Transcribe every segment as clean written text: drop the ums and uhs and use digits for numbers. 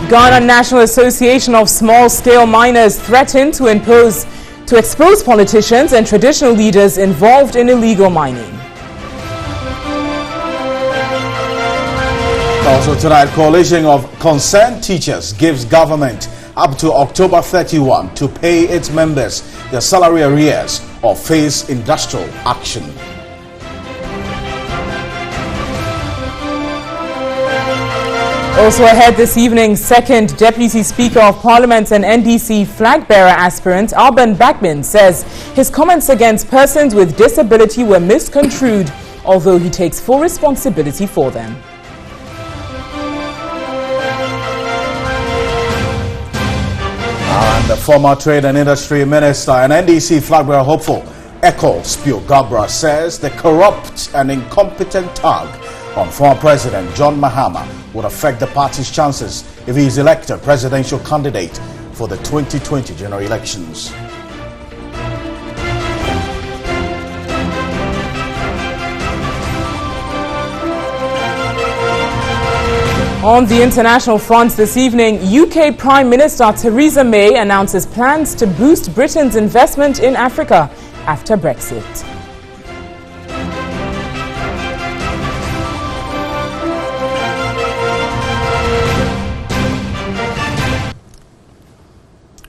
Ghana National Association of Small-Scale Miners threatened to expose politicians and traditional leaders involved in illegal mining. Also tonight, coalition of concerned teachers gives government up to October 31 to pay its members their salary arrears or face industrial action. Also ahead this evening, second Deputy Speaker of Parliament and NDC flag-bearer aspirant Alban Backman says his comments against persons with disability were misconstrued, although he takes full responsibility for them. And the former Trade and Industry Minister and NDC flag-bearer hopeful Eko Spio Gabra says the corrupt and incompetent tag on former President John Mahama would affect the party's chances if he is elected presidential candidate for the 2020 general elections. On the international front this evening, UK Prime Minister Theresa May announces plans to boost Britain's investment in Africa after Brexit.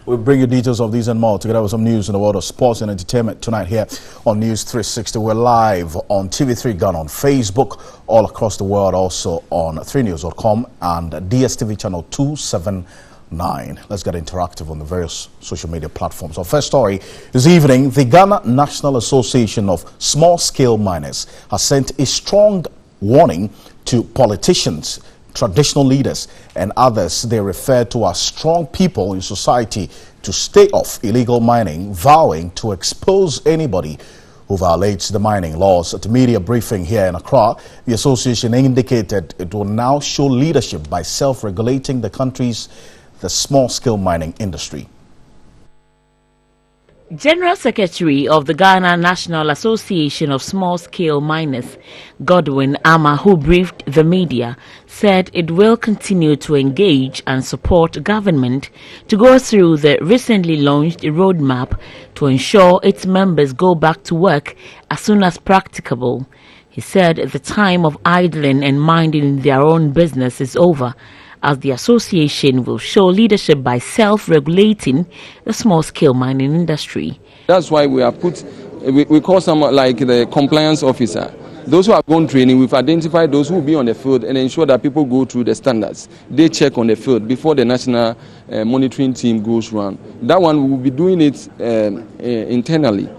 We'll bring you details of these and more together with some news in the world of sports and entertainment tonight here on News360. We're live on TV3 Ghana on Facebook, all across the world, also on 3news.com and DSTV channel 279. Let's get interactive on the various social media platforms. Our first story this evening, the Ghana National Association of Small-Scale Miners has sent a strong warning to politicians, traditional leaders and others they refer to as strong people in society to stay off illegal mining, vowing to expose anybody who violates the mining laws. At a media briefing here in Accra, the association indicated it will now show leadership by self-regulating the small-scale mining industry. General Secretary of the Ghana National Association of Small-Scale Miners, Godwin Ama, who briefed the media, said it will continue to engage and support government to go through the recently launched roadmap to ensure its members go back to work as soon as practicable. He said the time of idling and minding their own business is over, as the association will show leadership by self-regulating the small-scale mining industry. That's why we have we call someone like the compliance officer. Those who have gone training, we've identified those who will be on the field and ensure that people go through the standards. They check on the field before the national monitoring team goes around. That one, we will be doing it internally.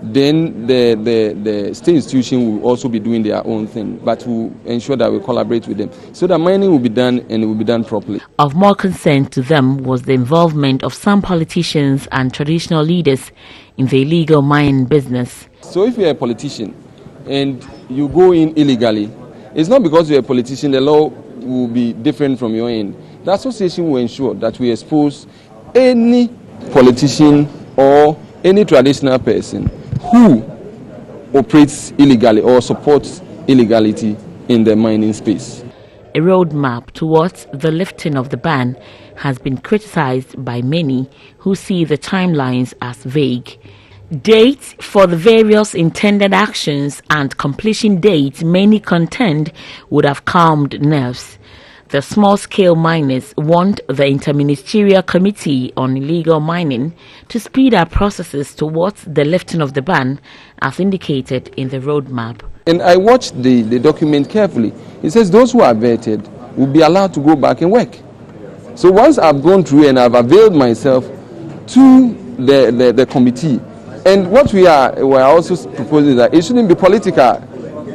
Then the state institution will also be doing their own thing, but we'll ensure that we collaborate with them so that mining will be done and it will be done properly. Of more concern to them was the involvement of some politicians and traditional leaders in the illegal mining business. So if you're a politician and you go in illegally, it's not because you're a politician the law will be different from your end. The association will ensure that we expose any politician or any traditional person who operates illegally or supports illegality in the mining space. A roadmap towards the lifting of the ban has been criticized by many who see the timelines as vague. Dates for the various intended actions and completion dates many contend would have calmed nerves. The small-scale miners want the Interministerial Committee on Illegal Mining to speed up processes towards the lifting of the ban, as indicated in the roadmap. And I watched the document carefully. It says those who are vetted will be allowed to go back and work. So once I've gone through and I've availed myself to the committee, and what we're also proposing that it shouldn't be political.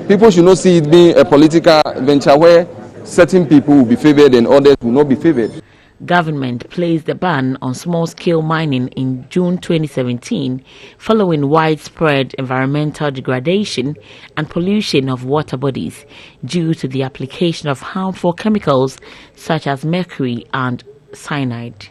People should not see it being a political venture where certain people will be favored and others will not be favored. Government placed the ban on small-scale mining in June 2017 following widespread environmental degradation and pollution of water bodies due to the application of harmful chemicals such as mercury and cyanide.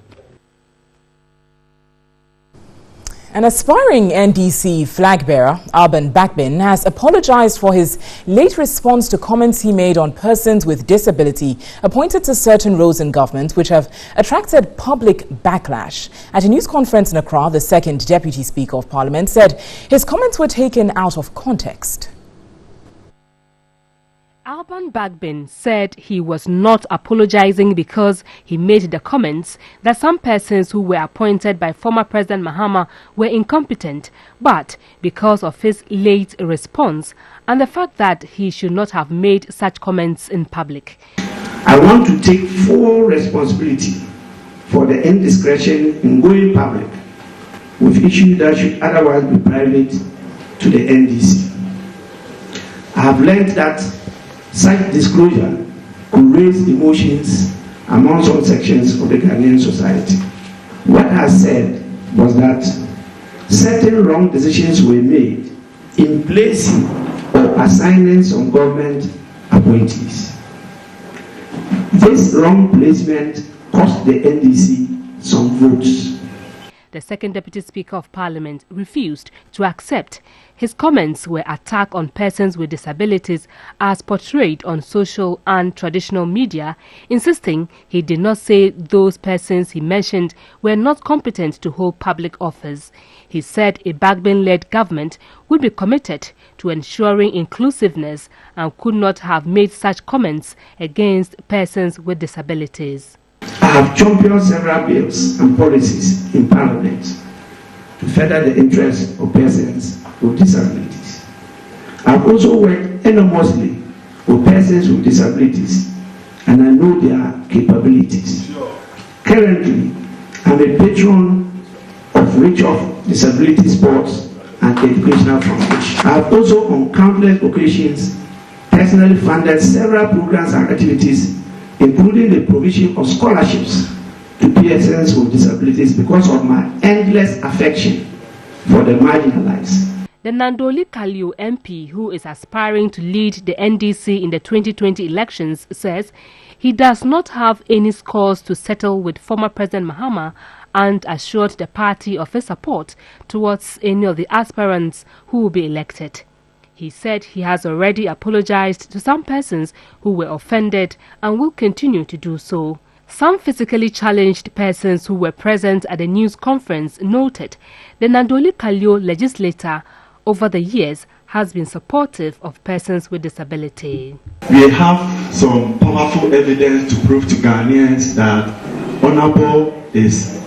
An aspiring NDC flag bearer, Alban Backbin, has apologized for his late response to comments he made on persons with disability appointed to certain roles in government, which have attracted public backlash. At a news conference in Accra, the second Deputy Speaker of Parliament said his comments were taken out of context. Alban Backbin said he was not apologizing because he made the comments that some persons who were appointed by former President Mahama were incompetent, but because of his late response and the fact that he should not have made such comments in public. I want to take full responsibility for the indiscretion in going public with issues that should otherwise be private to the NDC. I have learned that such disclosure could raise emotions among some sections of the Ghanaian society. What I said was that certain wrong decisions were made in placing or assigning some government appointees. This wrong placement cost the NDC some votes. The second Deputy Speaker of Parliament refused to accept his comments were attack on persons with disabilities as portrayed on social and traditional media, insisting he did not say those persons he mentioned were not competent to hold public office. He said a Backbin-led government would be committed to ensuring inclusiveness and could not have made such comments against persons with disabilities. I have championed several bills and policies in Parliament to further the interests of persons with disabilities. I have also worked enormously with persons with disabilities, and I know their capabilities. Currently, I'm a patron of Reach of Disability Sports and Educational Foundation. I have also on countless occasions personally funded several programs and activities, including the provision of scholarships to persons with disabilities because of my endless affection for the marginalized. The Nandoli Kalio MP, who is aspiring to lead the NDC in the 2020 elections, says he does not have any scores to settle with former President Mahama and assured the party of his support towards any of the aspirants who will be elected. He said he has already apologized to some persons who were offended and will continue to do so. Some physically challenged persons who were present at the news conference noted the Nandoli Kalio legislator over the years has been supportive of persons with disability. We have some powerful evidence to prove to Ghanaians that Honorable is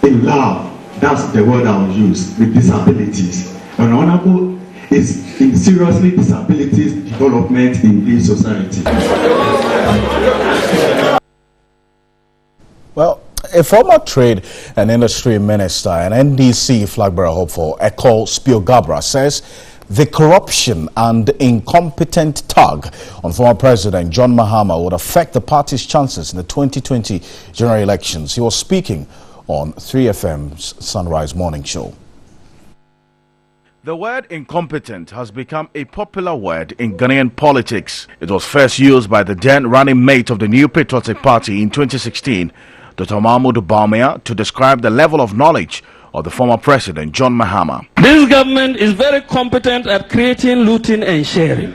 in love, that's the word I will use, with disabilities. And Honorable is in seriously disabilities development in this society. Well, a former trade and industry minister and NDC flag bearer hopeful Eko Spiogabra says the corruption and incompetent tug on former President John Mahama would affect the party's chances in the 2020 general elections. He was speaking on 3FM's Sunrise Morning Show. The word incompetent has become a popular word in Ghanaian politics. It was first used by the then running mate of the New Patriotic Party in 2016, Dr. Mahmoud Bawumia, to describe the level of knowledge of the former president, John Mahama. This government is very competent at creating, looting and sharing.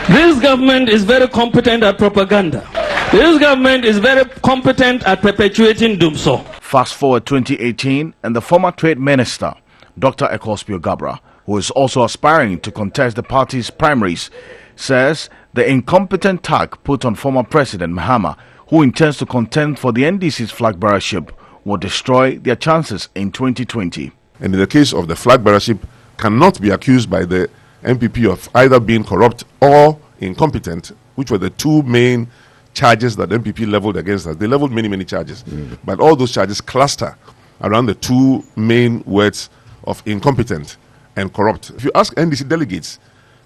This government is very competent at propaganda. This government is very competent at perpetuating doomsday. Fast forward 2018 and the former trade minister, Dr. Eko Spiogabra, who is also aspiring to contest the party's primaries, says the incompetent tag put on former President Mahama, who intends to contend for the NDC's flag bearership, will destroy their chances in 2020. And in the case of the flag bearership, cannot be accused by the MPP of either being corrupt or incompetent, which were the two main charges that the MPP leveled against us. They leveled many charges, but all those charges cluster around the two main words of incompetent and corrupt. If you ask NDC delegates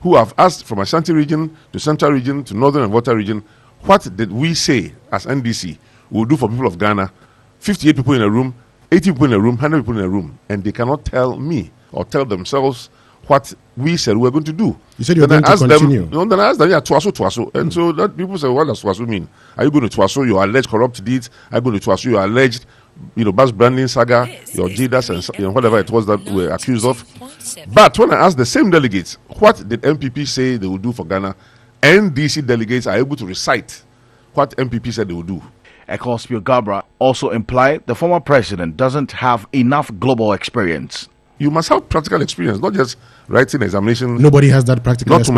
who have asked from Ashanti region to Central region to Northern and Volta region, what did we say as NDC we will do for people of Ghana? 58 people in a room, 80 people in a room, 100 people in a room, and they cannot tell me or tell themselves what we said we were going to do. You said you were going to continue. Then I asked them, yeah, twaso. And so that people say, what does twaso mean? Are you going to twaso your alleged corrupt deeds? Are you going to twaso your alleged bus branding saga, your JIDAS and whatever it was that we were accused of. But when I asked the same delegates, what did MPP say they would do for Ghana? NDC delegates are able to recite what MPP said they would do. Ecospio Gabra also implied the former president doesn't have enough global experience. You must have practical experience, not just writing examination. Nobody has that practical experience.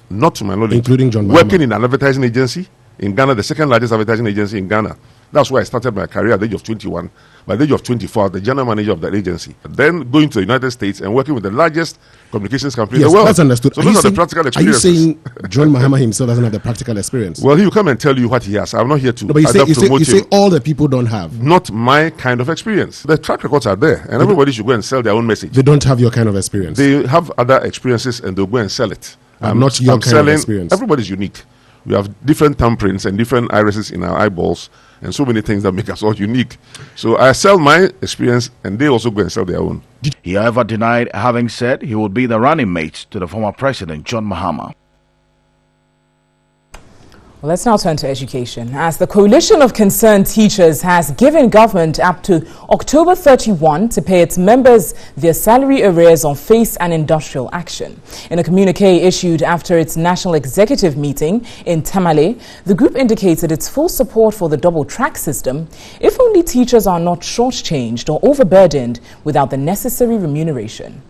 Not to my knowledge. Including John Mahama. Working in an advertising agency in Ghana, the second largest advertising agency in Ghana. That's where I started my career at the age of 21. By the age of 24, I was the general manager of that agency. Then going to the United States and working with the largest communications company in the world. That's understood. So those are the practical experiences. Are you saying John Mahama himself doesn't have the practical experience? Well, he will come and tell you what he has. I'm not here to but you say all the people don't have. Not my kind of experience. The track records are there, and everybody should go and sell their own message. They don't have your kind of experience. They have other experiences, and they'll go and sell it. Not your kind of experience. Everybody's unique. We have different thumbprints and different irises in our eyeballs, and so many things that make us all unique. So I sell my experience, and they also go and sell their own. He, however, denied having said he would be the running mate to the former president, John Mahama. Well, let's now turn to education, as the Coalition of Concerned Teachers has given government up to October 31 to pay its members their salary arrears on face and industrial action. In a communique issued after its national executive meeting in Tamale, the group indicated its full support for the double track system if only teachers are not shortchanged or overburdened without the necessary remuneration.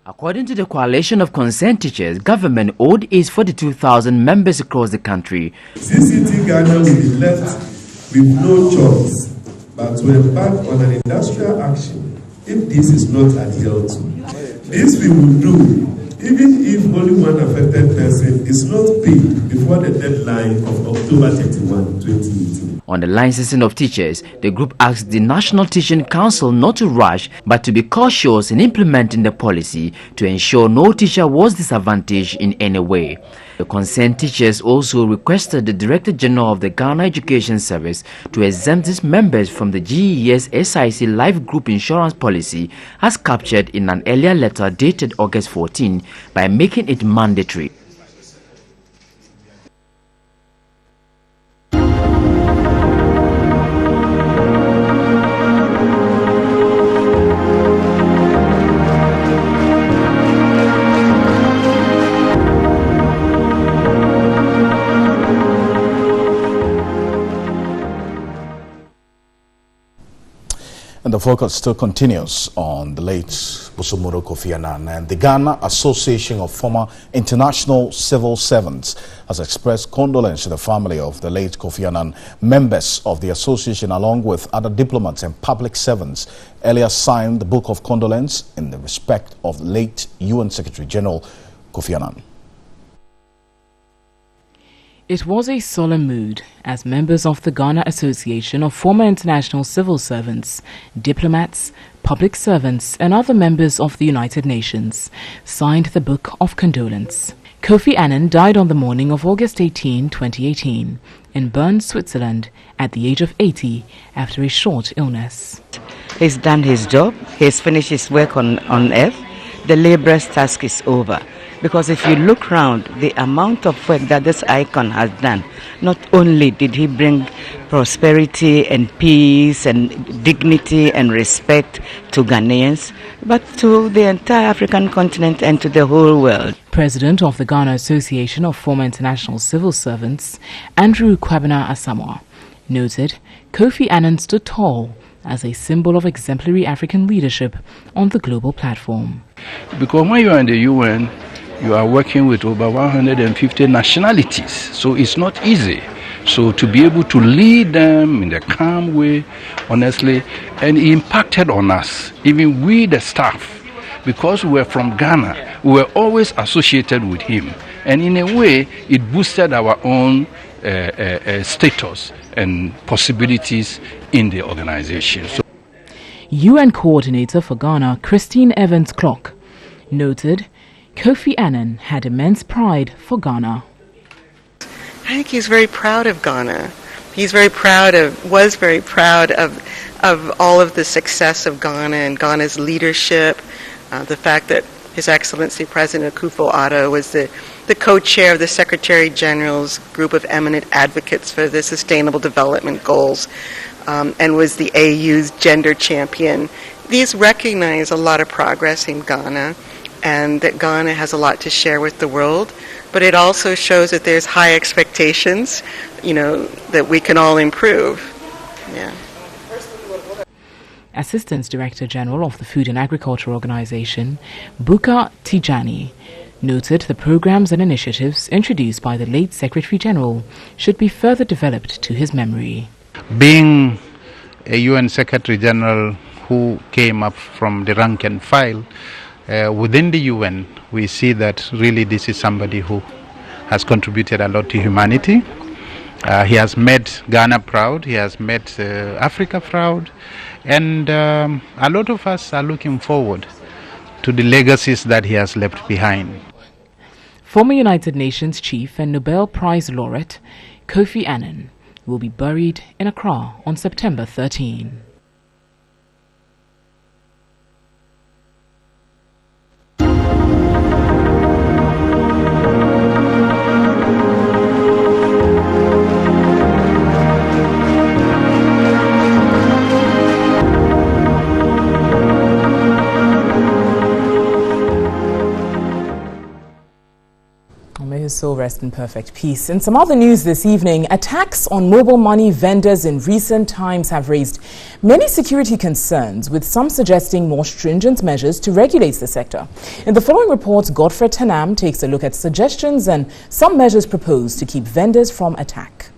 According to the Coalition of Concerned Teachers, government owed its 42,000 members across the country. CCT Ghana will be left with no choice but to embark on an industrial action if this is not adhered to. This we will do even if only one affected person is not paid before the deadline of October 31, 2018. On the licensing of teachers, the group asked the National Teaching Council not to rush but to be cautious in implementing the policy to ensure no teacher was disadvantaged in any way. The concerned teachers also requested the Director General of the Ghana Education Service to exempt its members from the GES SIC Life Group Insurance Policy as captured in an earlier letter dated August 14 by making it mandatory. And the focus still continues on the late Busumuro Kofi Annan, and the Ghana Association of Former International Civil Servants has expressed condolence to the family of the late Kofi Annan. Members of the association, along with other diplomats and public servants, earlier signed the book of condolence in the respect of the late UN Secretary General Kofi Annan. It was a solemn mood as members of the Ghana Association of Former International Civil Servants, diplomats, public servants and other members of the United Nations signed the Book of Condolence. Kofi Annan died on the morning of August 18, 2018 in Bern, Switzerland at the age of 80 after a short illness. He's done his job, he's finished his work on earth, the laborer's task is over. Because if you look round, the amount of work that this icon has done, not only did he bring prosperity and peace and dignity and respect to Ghanaians, but to the entire African continent and to the whole world. President of the Ghana Association of Former International Civil Servants, Andrew Kwabena Asamoah, noted Kofi Annan stood tall as a symbol of exemplary African leadership on the global platform. Because when you are in the UN, you are working with over 150 nationalities, so it's not easy. So to be able to lead them in a calm way, honestly, and it impacted on us, even we the staff, because we were from Ghana, we were always associated with him. And in a way, it boosted our own status and possibilities in the organization. So UN Coordinator for Ghana, Christine Evans-Clark, noted Kofi Annan had immense pride for Ghana. I think he's very proud of Ghana. He's very proud of, was very proud of all of the success of Ghana and Ghana's leadership. The fact that His Excellency President Akufo-Addo was the the co-chair of the Secretary General's group of eminent advocates for the Sustainable Development Goals, and was the AU's gender champion. These recognize a lot of progress in Ghana, and that Ghana has a lot to share with the world, but it also shows that there's high expectations, that we can all improve. Yeah. Assistant Director General of the Food and Agriculture Organization, Buka Tijani, noted the programs and initiatives introduced by the late Secretary General should be further developed to his memory. Being a UN Secretary General who came up from the rank and file within the UN, we see that really this is somebody who has contributed a lot to humanity. He has made Ghana proud, he has made Africa proud, and a lot of us are looking forward to the legacies that he has left behind. Former United Nations Chief and Nobel Prize laureate Kofi Annan will be buried in Accra on September 13. May his soul rest in perfect peace. In some other news this evening, attacks on mobile money vendors in recent times have raised many security concerns, with some suggesting more stringent measures to regulate the sector. In the following report, Godfrey Tanam takes a look at suggestions and some measures proposed to keep vendors from attack.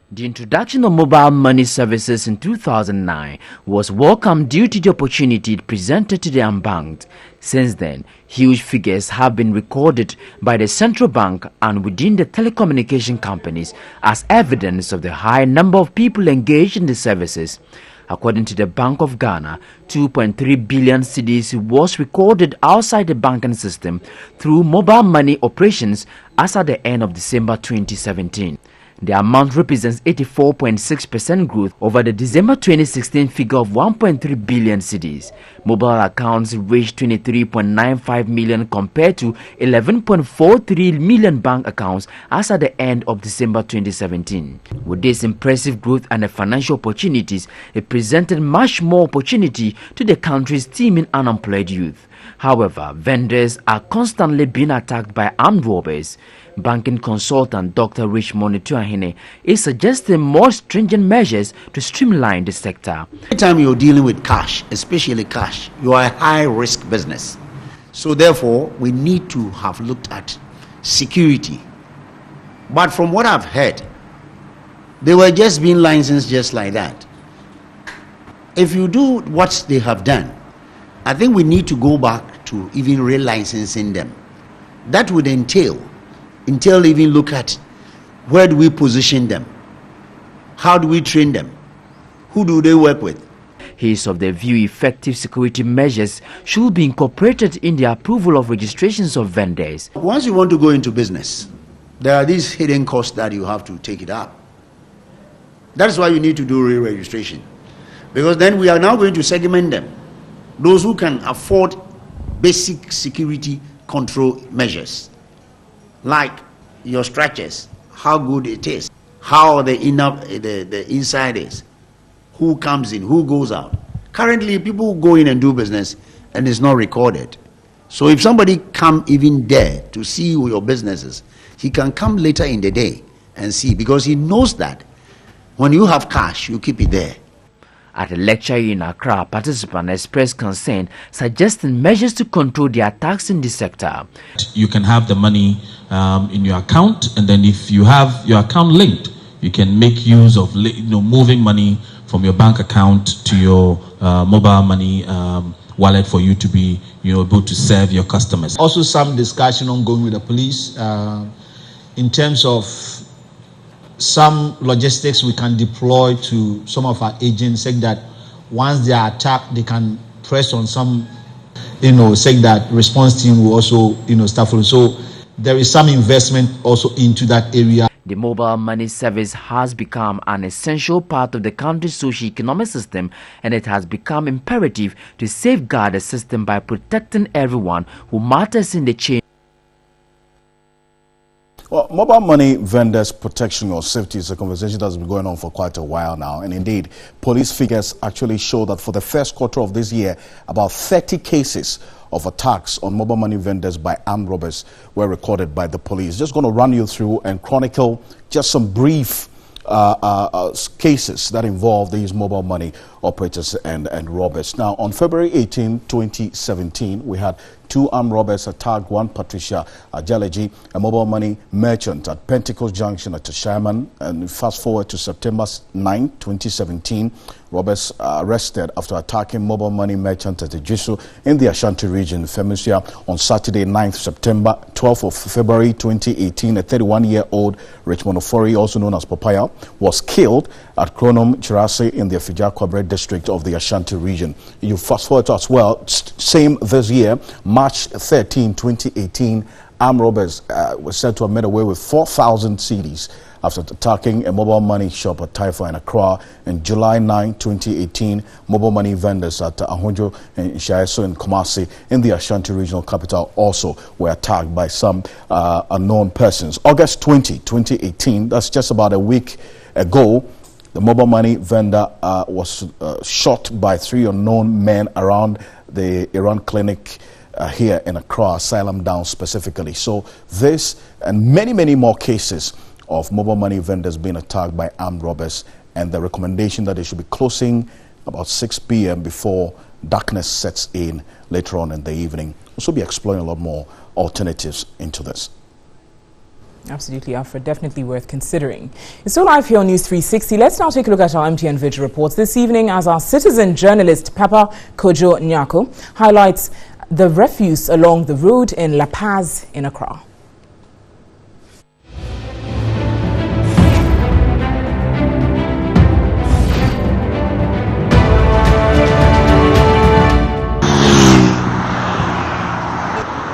The introduction of mobile money services in 2009 was welcome due to the opportunity it presented to the unbanked. Since then, huge figures have been recorded by the central bank and within the telecommunication companies as evidence of the high number of people engaged in the services. According to the Bank of Ghana, 2.3 billion cedis was recorded outside the banking system through mobile money operations as at the end of December 2017. The amount represents 84.6% growth over the December 2016 figure of 1.3 billion cedis. Mobile accounts reached 23.95 million compared to 11.43 million bank accounts as at the end of December 2017. With this impressive growth and the financial opportunities, it presented much more opportunity to the country's teeming unemployed youth. However, vendors are constantly being attacked by armed robbers. Banking consultant Dr. Richmond Tuahine is suggesting more stringent measures to streamline the sector. Every time you're dealing with cash, especially cash, you are a high-risk business. So therefore, we need to have looked at security. But from what I've heard, they were just being licensed just like that. If you do what they have done, I think we need to go back to even relicensing them. That would entail even look at where do we position them, how do we train them, who do they work with. He is of the view effective security measures should be incorporated in the approval of registrations of vendors. Once you want to go into business, there are these hidden costs that you have to take it up. That's why you need to do re-registration, because then we are now going to segment them. Those who can afford basic security control measures, like your structures, how good it is, how the inside is, who comes in, who goes out. Currently, people go in and do business and it's not recorded. So if somebody come even there to see your businesses, he can come later in the day and see, because he knows that when you have cash, you keep it there. At a lecture in Accra, participants expressed concern, suggesting measures to control the attacks in the sector. You can have the money in your account, and then if you have your account linked, you can make use of moving money from your bank account to your mobile money wallet for you to be able to serve your customers. Also, some discussion ongoing with the police in terms of some logistics we can deploy to some of our agents, saying that once they are attacked, they can press on some, saying that response team will also, start following. So there is some investment also into that area. The mobile money service has become an essential part of the country's socio-economic system, and it has become imperative to safeguard the system by protecting everyone who matters in the chain. Well, mobile money vendors' protection or safety is a conversation that's been going on for quite a while now. And indeed, police figures actually show that for the first quarter of this year, about 30 cases of attacks on mobile money vendors by armed robbers were recorded by the police. Just going to run you through and chronicle just some brief cases that involve these mobile money operators and robbers. Now, on February 18, 2017, we had 2 armed robbers attacked one Patricia Ajaleji, a mobile money merchant at Pentecost Junction at Tashaman. And fast forward to September 9, 2017, robbers arrested after attacking mobile money merchant at Ejisu in the Ashanti region, Femusia. On Saturday, 9th September, 12th of February 2018, a 31-year-old Richmond Ofori, also known as Papaya, was killed at Kronom Chirase in the Afija Kwabre district of the Ashanti region. You fast forward to as well, same this year, March 13, 2018, armed robbers were said to have made away with 4,000 cedis after attacking a mobile money shop at Taifa in Accra. In July 9, 2018, mobile money vendors at Ahonjo and Shaeso in Kumasi in the Ashanti regional capital also were attacked by some unknown persons. August 20, 2018, that's just about a week ago, the mobile money vendor was shot by 3 unknown men around the Iran clinic here in Accra, Asylum Down specifically. So this and many more cases of mobile money vendors being attacked by armed robbers, and the recommendation that they should be closing about 6 p.m. before darkness sets in later on in the evening. We'll also be exploring a lot more alternatives into this. Absolutely, Alfred. Definitely worth considering. It's still live here on News 360. Let's now take a look at our MTN Vigil reports this evening as our citizen journalist Papa Kojo Nyako highlights the refuse along the road in La Paz in Accra.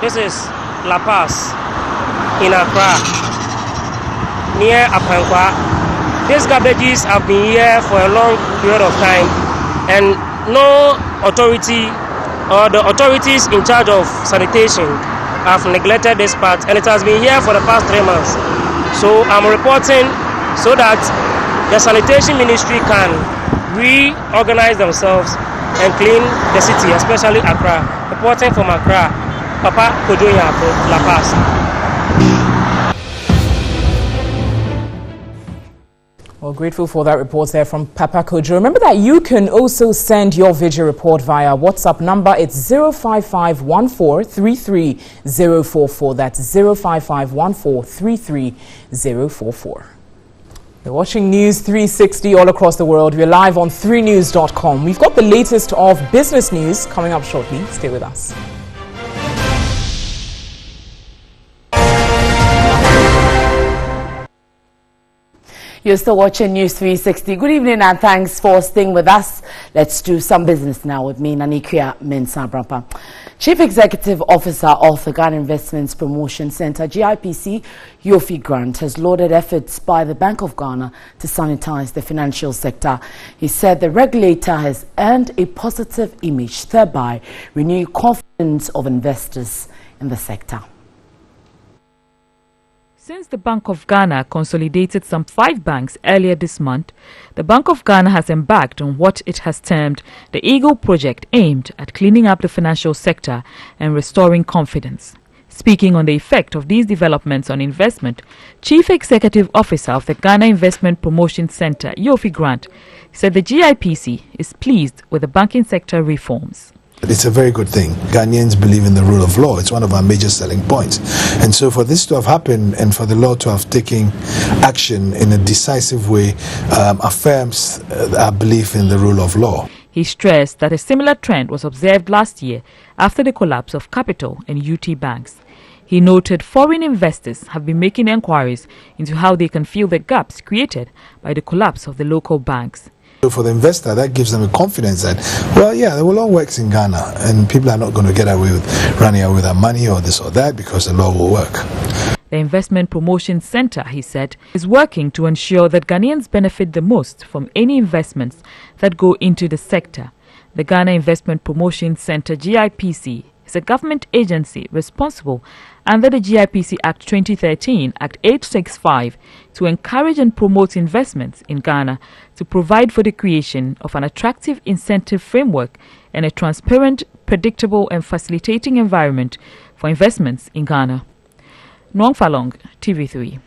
This is La Paz in Accra, near Apankwa. These garbages have been here for a long period of time, and no authority or the authorities in charge of sanitation have neglected this part, and it has been here for the past 3 months. So I'm reporting so that the sanitation ministry can reorganize themselves and clean the city, especially Accra. Reporting from Accra, Papa Kojo Nyako, La Paz. Well, grateful for that report there from Papa Kojo. Remember that you can also send your video report via WhatsApp number. It's 05514330044. That's 05514330044. You're watching News 360 all across the world. We're live on 3news.com. We've got the latest of business news coming up shortly. Stay with us. You're still watching News 360. Good evening and thanks for staying with us. Let's do some business now with me, Nanikia Mensah-Brampa. Chief Executive Officer of the Ghana Investments Promotion Center, GIPC, Yofi Grant, has lauded efforts by the Bank of Ghana to sanitize the financial sector. He said the regulator has earned a positive image, thereby renewing confidence of investors in the sector. Since the Bank of Ghana consolidated some 5 banks earlier this month, the Bank of Ghana has embarked on what it has termed the Eagle Project, aimed at cleaning up the financial sector and restoring confidence. Speaking on the effect of these developments on investment, Chief Executive Officer of the Ghana Investment Promotion Center, Yofi Grant, said the GIPC is pleased with the banking sector reforms. It's a very good thing. Ghanaians believe in the rule of law. It's one of our major selling points. And so for this to have happened and for the law to have taken action in a decisive way affirms our belief in the rule of law. He stressed that a similar trend was observed last year after the collapse of Capital and UT banks. He noted foreign investors have been making inquiries into how they can fill the gaps created by the collapse of the local banks. So for the investor, that gives them a confidence that, well, yeah, the law works in Ghana and people are not going to get away with running away with their money or this or that because the law will work. The Investment Promotion Center, he said, is working to ensure that Ghanaians benefit the most from any investments that go into the sector. The Ghana Investment Promotion Center, GIPC, is a government agency responsible under the GIPC Act 2013, Act 865, to encourage and promote investments in Ghana, to provide for the creation of an attractive incentive framework and a transparent, predictable and facilitating environment for investments in Ghana. Nuang Falong, TV3.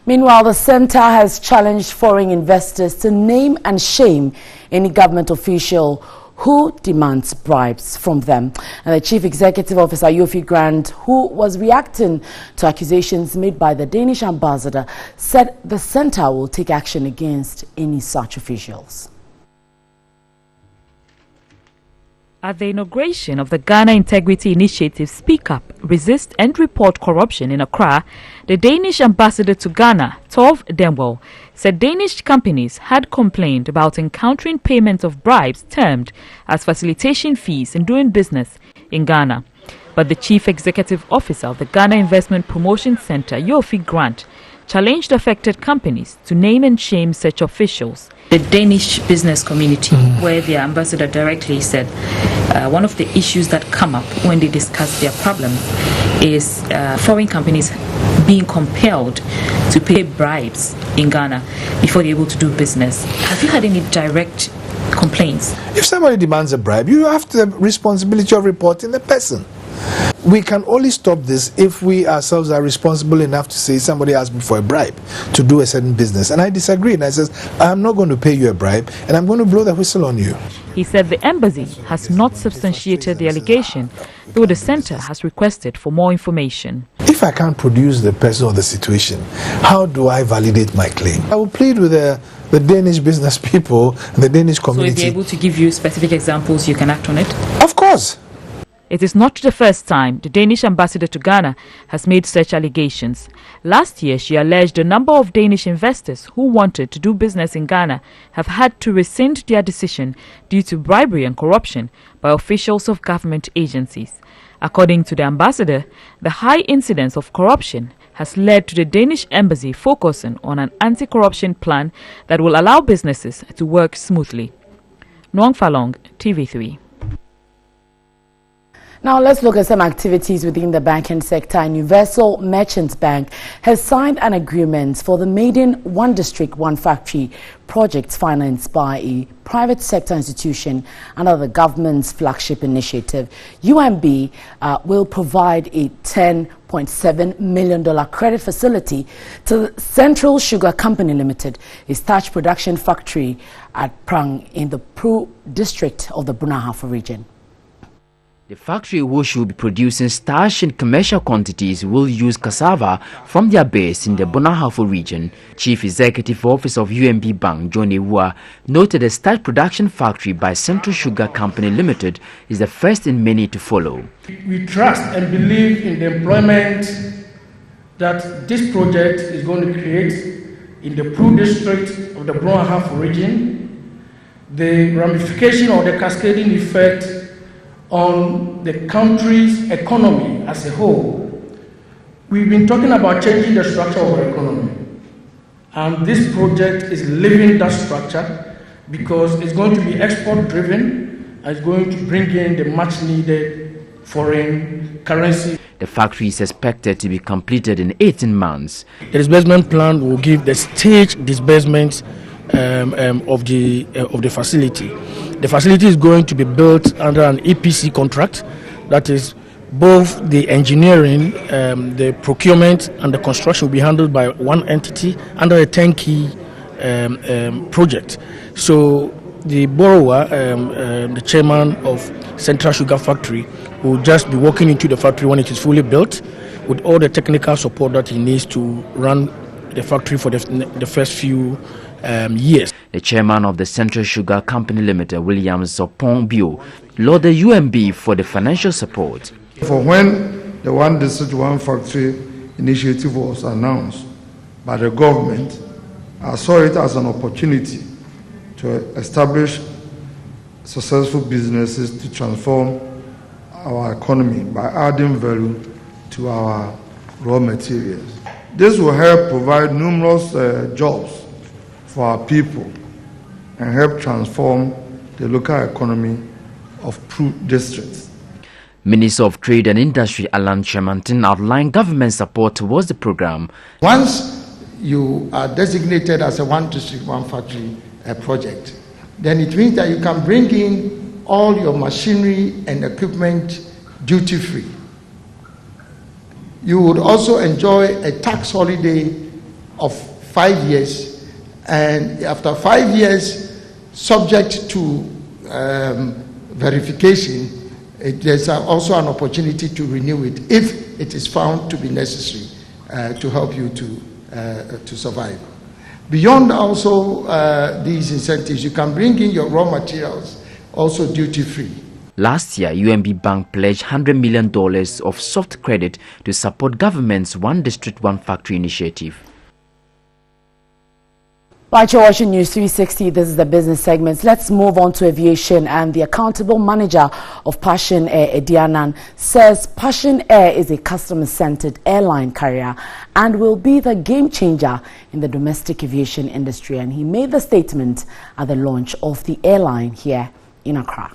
Meanwhile, the centre has challenged foreign investors to name and shame any government official who demands bribes from them. And the Chief Executive Officer, Yofi Grant, who was reacting to accusations made by the Danish ambassador, said the centre will take action against any such officials. At the inauguration of the Ghana Integrity Initiative Speak Up, Resist and Report Corruption in Accra, the Danish ambassador to Ghana, Tove Denwell, said Danish companies had complained about encountering payment of bribes termed as facilitation fees in doing business in Ghana. But the Chief Executive Officer of the Ghana Investment Promotion Center, Yofi Grant, challenged affected companies to name and shame such officials. The Danish business community, where the ambassador directly said one of the issues that come up when they discuss their problems is foreign companies being compelled to pay bribes in Ghana before they're able to do business. Have you had any direct complaints? If somebody demands a bribe, you have the responsibility of reporting the person. We can only stop this if we ourselves are responsible enough to say somebody asked me for a bribe to do a certain business. And I disagreed. And I said, I'm not going to pay you a bribe and I'm going to blow the whistle on you. He said the embassy has not substantiated the allegation, though the centre has requested for more information. If I can't produce the person or the situation, how do I validate my claim? I will plead with the Danish business people and the Danish community. So if they're able to give you specific examples, you can act on it? Of course. It is not the first time the Danish ambassador to Ghana has made such allegations. Last year, she alleged a number of Danish investors who wanted to do business in Ghana have had to rescind their decision due to bribery and corruption by officials of government agencies. According to the ambassador, the high incidence of corruption has led to the Danish embassy focusing on an anti-corruption plan that will allow businesses to work smoothly. Nuang Falong, TV3. Now let's look at some activities within the banking sector. Universal Merchants Bank has signed an agreement for the maiden One District, One Factory project financed by a private sector institution under the government's flagship initiative. UMB will provide a $10.7 million credit facility to the Central Sugar Company Limited, a starch production factory at Prang in the Pru district of the Bunahafo region. The factory, which will be producing starch in commercial quantities, will use cassava from their base in the Bunahafo region. Chief Executive Officer of UMB Bank, John Ewua, noted the starch production factory by Central Sugar Company Limited is the first in many to follow. We trust and believe in the employment that this project is going to create in the Pru district of the Bunahafo region, the ramification or the cascading effect on the country's economy as a whole. We've been talking about changing the structure of our economy, and this project is living that structure because it's going to be export driven and it's going to bring in the much needed foreign currency. The factory is expected to be completed in 18 months. The disbursement plan will give the staged disbursements of the facility. The facility is going to be built under an EPC contract, that is both the engineering, the procurement and the construction will be handled by one entity under a turnkey project. So the borrower, the chairman of Central Sugar Factory, will just be walking into the factory when it is fully built with all the technical support that he needs to run the factory for the first few years. The chairman of the Central Sugar Company Limited, William Zopong Bio, lauded UMB for the financial support. For when the One District, One Factory initiative was announced by the government, I saw it as an opportunity to establish successful businesses to transform our economy by adding value to our raw materials. This will help provide numerous jobs for our people and help transform the local economy of fruit districts. Minister of Trade and Industry Alan Chemantin outlined government support towards the program. Once you are designated as a one district, one factory project, then it means that you can bring in all your machinery and equipment duty free. You would also enjoy a tax holiday of 5 years, and after 5 years, subject to verification, there's also an opportunity to renew it if it is found to be necessary to help you to survive. Beyond also these incentives, you can bring in your raw materials also duty-free. Last year, UMB Bank pledged $100 million of soft credit to support government's One District, One Factory initiative. Right, you're watching News 360. This is the business segments. Let's move on to aviation. And the accountable manager of Passion Air, Edianan, says Passion Air is a customer-centered airline carrier and will be the game changer in the domestic aviation industry. And he made the statement at the launch of the airline here in Accra.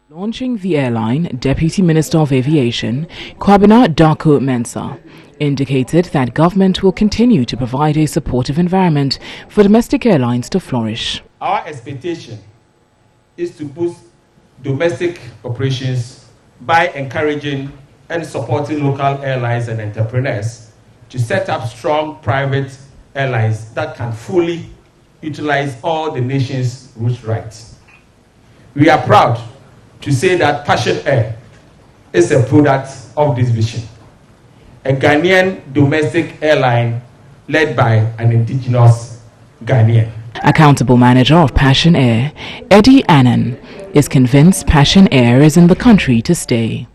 Launching the airline, Deputy Minister of Aviation, Kwabena Darko Mensah, indicated that government will continue to provide a supportive environment for domestic airlines to flourish. Our expectation is to boost domestic operations by encouraging and supporting local airlines and entrepreneurs to set up strong private airlines that can fully utilize all the nation's route rights. We are proud to say that Passion Air is a product of this vision. A Ghanaian domestic airline led by an indigenous Ghanaian. Accountable manager of Passion Air, Eddie Annan, is convinced Passion Air is in the country to stay.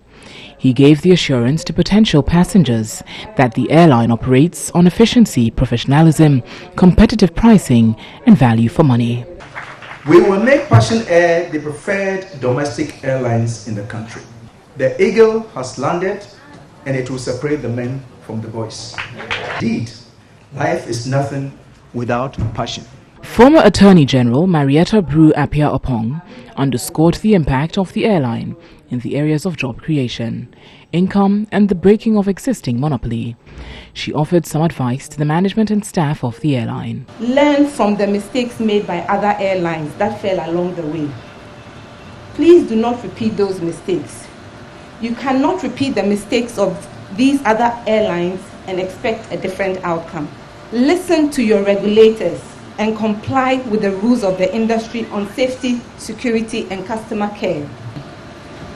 He gave the assurance to potential passengers that the airline operates on efficiency, professionalism, competitive pricing, and value for money. We will make Passion Air the preferred domestic airlines in the country. The Eagle has landed, and it will separate the men from the boys. Indeed, life is nothing without passion. Former Attorney General Marietta Brew Apia Opong underscored the impact of the airline in the areas of job creation, income, and the breaking of existing monopoly. She offered some advice to the management and staff of the airline. Learn from the mistakes made by other airlines that fell along the way. Please do not repeat those mistakes. You cannot repeat the mistakes of these other airlines and expect a different outcome. Listen to your regulators and comply with the rules of the industry on safety, security, and customer care.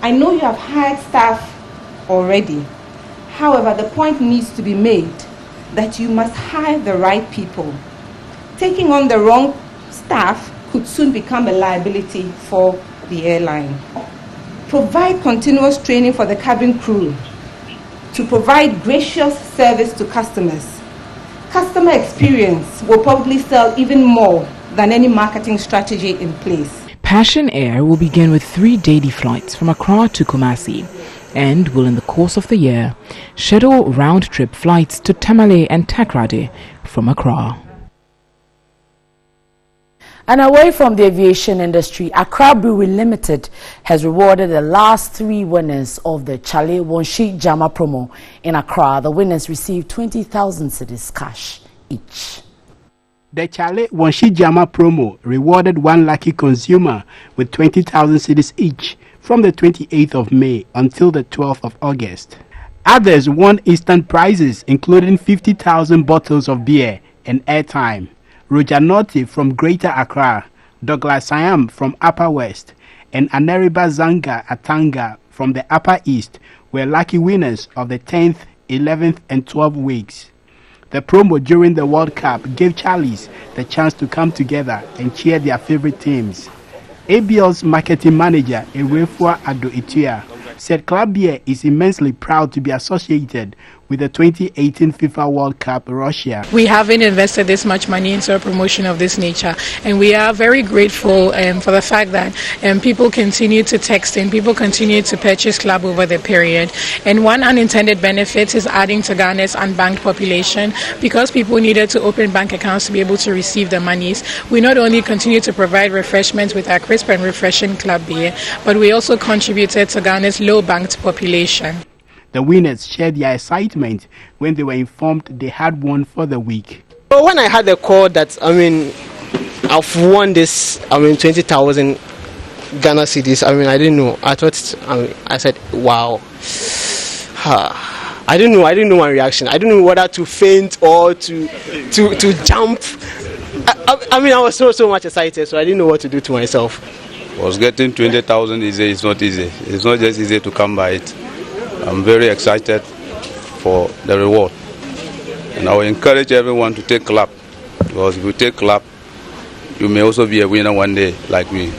I know you have hired staff already. However, the point needs to be made that you must hire the right people. Taking on the wrong staff could soon become a liability for the airline. Provide continuous training for the cabin crew to provide gracious service to customers. Customer experience will probably sell even more than any marketing strategy in place. Passion Air will begin with 3 daily flights from Accra to Kumasi and will in the course of the year schedule round-trip flights to Tamale and Takrady from Accra. And away from the aviation industry, Accra Brewery Limited has rewarded the last 3 winners of the Chale Wonshi Jama promo in Accra. The winners received 20,000 cedis cash each. The Chale Wonshi Jama promo rewarded one lucky consumer with 20,000 cedis each from the 28th of May until the 12th of August. Others won instant prizes including 50,000 bottles of beer and airtime. Roger Norty from Greater Accra, Douglas Siam from Upper West, and Aneriba Zanga Atanga from the Upper East were lucky winners of the 10th, 11th, and 12th weeks. The promo during the World Cup gave Charlies the chance to come together and cheer their favorite teams. ABL's marketing manager, Ewefua Ado Itua, said Club Beer is immensely proud to be associated with the 2018 FIFA World Cup Russia. We haven't invested this much money into a promotion of this nature, and we are very grateful for the fact that people continue to text in, people continue to purchase club over the period. And one unintended benefit is adding to Ghana's unbanked population. Because people needed to open bank accounts to be able to receive the monies, we not only continue to provide refreshments with our crisp and refreshing club beer, but we also contributed to Ghana's low banked population. The winners shared their excitement when they were informed they had won for the week. Well, when I had the call that, I've won this, 20,000 Ghana cedis, I didn't know. I thought, I said, wow. I didn't know my reaction. I didn't know whether to faint or to jump. I was so much excited, so I didn't know what to do to myself. Was getting 20,000 easy. It's not easy. It's not just easy to come by it. I'm very excited for the reward, and I will encourage everyone to take club, because if you take club, you may also be a winner one day like me.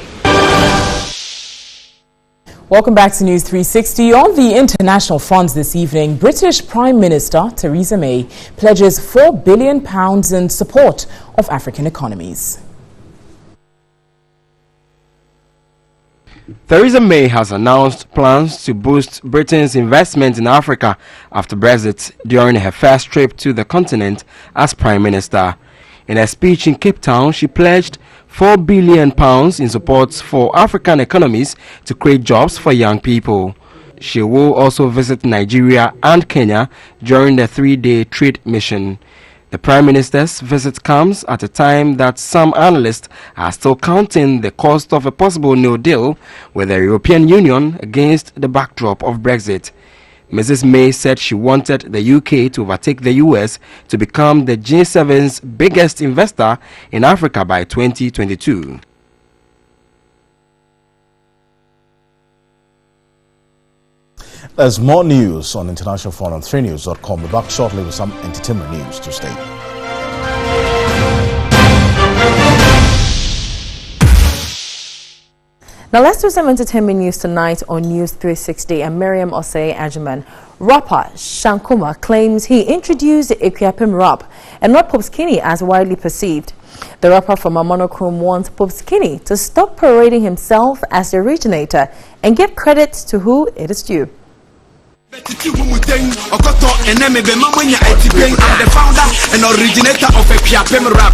Welcome back to News 360. On the international front this evening, British Prime Minister Theresa May pledges £4 billion in support of African economies. Theresa May has announced plans to boost Britain's investment in Africa after Brexit during her first trip to the continent as Prime Minister. In a speech in Cape Town, she pledged £4 billion in support for African economies to create jobs for young people. She will also visit Nigeria and Kenya during the 3-day trade mission. The Prime Minister's visit comes at a time that some analysts are still counting the cost of a possible no deal with the European Union against the backdrop of Brexit. Mrs. May said she wanted the UK to overtake the US to become the G7's biggest investor in Africa by 2022. There's more news on International Front on 3news.com. We're back shortly with some entertainment news to stay. Now let's do some entertainment news tonight on News 360. And Miriam Osei Ajuman, rapper Shankuma claims he introduced the Ekuapem rap and not Pope Skinny as widely perceived. The rapper from a monochrome wants Pope Skinny to stop parading himself as the originator and give credit to who it is due. I'm the founder and originator of Ekuapem rap.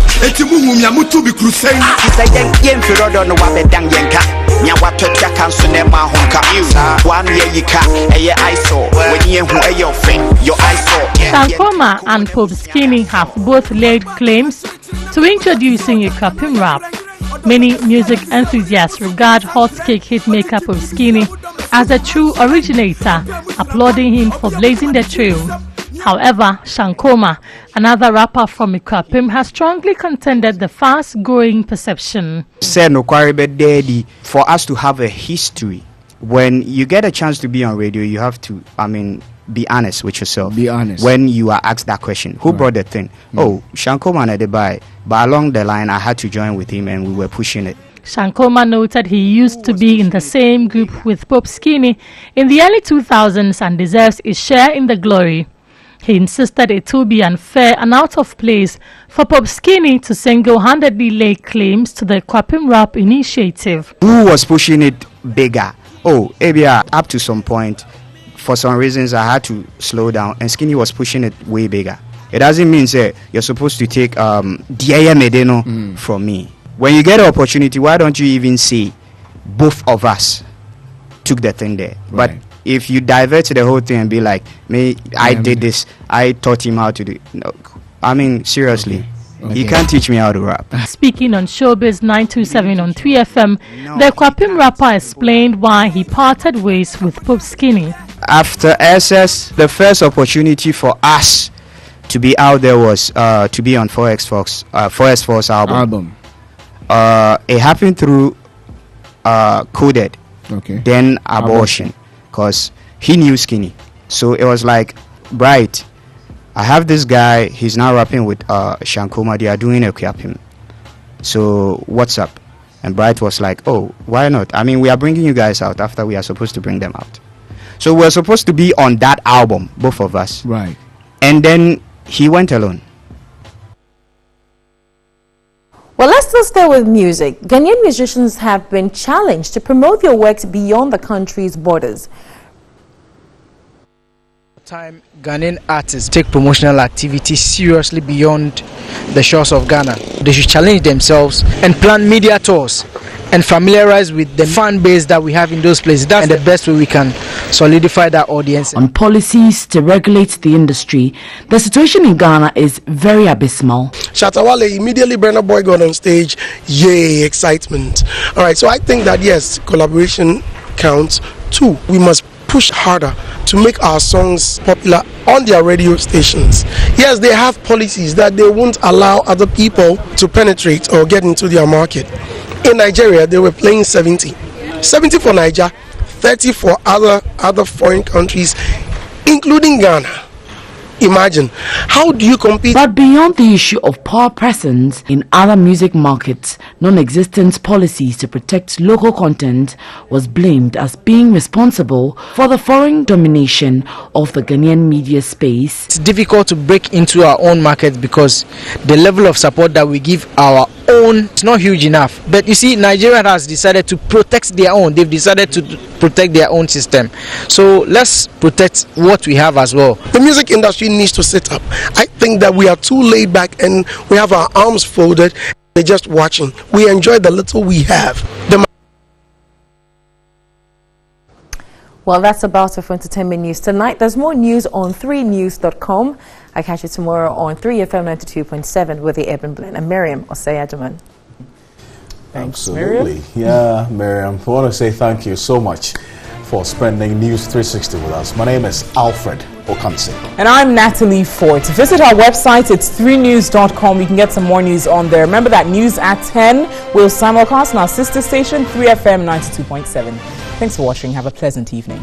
Shankuma and Pope Skinny have both laid claims to introducing Ekuapem rap. Many music enthusiasts regard Hot Cake hitmaker Pope Skinny as a true originator, applauding him for blazing the trail. However, Shankuma, another rapper from Ekuapem, has strongly contended the fast-growing perception. For us to have a history, when you get a chance to be on radio, you have to, be honest with yourself. Be honest. When you are asked that question, who brought the thing? Oh, Shankuma and Adebayo. But along the line, I had to join with him and we were pushing it. Shankuma noted he used to be in the same group with Pope Skinny in the early 2000s and deserves his share in the glory. He insisted it would be unfair and out of place for Pope Skinny to single-handedly lay claims to the Ekuapem rap initiative. Who was pushing it bigger? Oh, Abia, up to some point, for some reasons I had to slow down, and Skinny was pushing it way bigger. It doesn't mean say you're supposed to take Diaya Medeno from me. When you get an opportunity, why don't you even say both of us took the thing there? Right. But if you divert the whole thing and be like, I did this, I taught him how to do it. No, seriously. Okay. He can't teach me how to rap. Speaking on Showbiz 927 on 3FM, the Ekuapem rapper explained why he parted ways with Pope Skinny. After SS, the first opportunity for us to be out there was to be on 4X4's album. It happened through Coded, then Abortion, because he knew Skinny. So it was like, Bright, I have this guy, he's now rapping with Shankuma, they are doing Ekuapem. So what's up? And Bright was like, oh, why not? We are bringing you guys out after we are supposed to bring them out. So we're supposed to be on that album, both of us. Right. and then he went alone. Well, let's still stay with music. Ghanaian musicians have been challenged to promote their works beyond the country's borders. Time Ghanaian artists take promotional activities seriously beyond the shores of Ghana. They should challenge themselves and plan media tours and familiarize with the fan base that we have in those places. That's the best way we can solidify that audience. On policies to regulate the industry, the situation in Ghana is very abysmal. Shatawale, immediately Brenner Boy got on stage. Yay, excitement. All right, so I think that yes, collaboration counts. 2, we must push harder to make our songs popular on their radio stations. Yes, they have policies that they won't allow other people to penetrate or get into their market. In Nigeria, they were playing 70 for Nigeria, 30 for other foreign countries, including Ghana. Imagine, how do you compete? But beyond the issue of poor presence in other music markets, non-existent policies to protect local content was blamed as being responsible for the foreign domination of the Ghanaian media space. It's difficult to break into our own market because the level of support that we give our own is not huge enough. But you see, Nigeria has decided to protect their own. They've decided to protect their own system. So let's protect what we have as well. The music industry needs to sit up. I think that we are too laid back and we have our arms folded. They're just watching. We enjoy the little we have. Well, that's about it for entertainment news tonight. There's more news on 3news.com. I catch you tomorrow on 3FM 92.7 with the Urban Blend. And Miriam Osei-Agyemang. Thanks, Absolutely. Miriam. Yeah, Miriam. I want to say thank you so much for spending News 360 with us. My name is Alfred Okansi. And I'm Natalie Fort. Visit our website, it's 3news.com. You can get some more news on there. Remember that news at 10 will simulcast on our sister station, 3FM 92.7. Thanks for watching. Have a pleasant evening.